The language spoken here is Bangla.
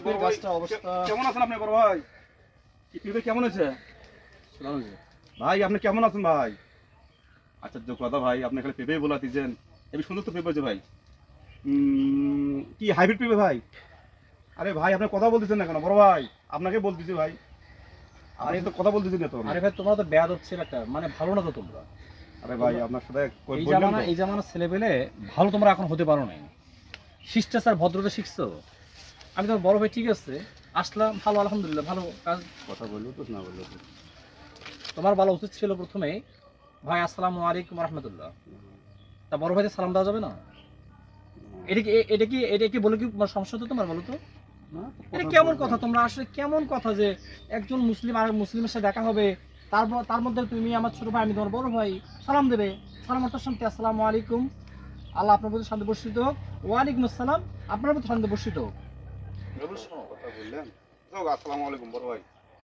পেঁপের গাছটা অবস্থা কেমন আছেন আপনি বড় ভাই? পেঁপে কেমন আছে ভাই? আপনি কেমন আছেন ভাই? আচ্ছা কথা ভাই, আপনি খালি পেঁপে বলা দিয়েছেন, এই সুন্দর তো পেঁপে আছে ভাই। কি হাইব্রিড পেঁপে ভাই? আরে ভাই আপনি কথা বলতেছেন না কেন বড় ভাই? আপনাকে বলতেছি ভাই, আরে তো কথা বলতেছি না তো। আরে ভাই তোমরা তো বেয়াদ হচ্ছে একটা, মানে ভালো না তো তোমরা। আরে ভাই আপনার সাথে এই জামানার ছেলেপেলে ভালো তোমরা এখন হতে পারো নাই, শিষ্টাচার ভদ্রতা শিখছো। আমি তোমার বড় ভাই, ঠিক আছে আসলাম, ভালো আলহামদুলিল্লাহ, ভালো কাজ। কথা বললো তো না বললো তো। তোমার ভালো উচিত ছিল প্রথমে ভাই আসসালামু আলাইকুম রাহমাতুল্লাহ, তা বড় ভাইকে সালাম দেওয়া যাবে না? এটা কি বলে কি সমস্যা তো তোমার, বলো তো? এটা কেমন কথা? তোমরা আসলে কেমন কথা যে একজন মুসলিম আর মুসলিমের সাথে দেখা হবে, তার মধ্যে তুমি আমার ছোট ভাই, আমি তোমার বড় ভাই, সালাম দেবে। সালাম অর্থ শান্তি, আসসালামু আলাইকুম, আল্লাহ আপনার প্রতি শান্তি বর্ষিত হোক। ওয়ালাইকুম আসসালাম, আপনার প্রতি শান্তি বর্ষিত হোক। কথা বললেন, আসসালামু আলাইকুম বড় ভাই।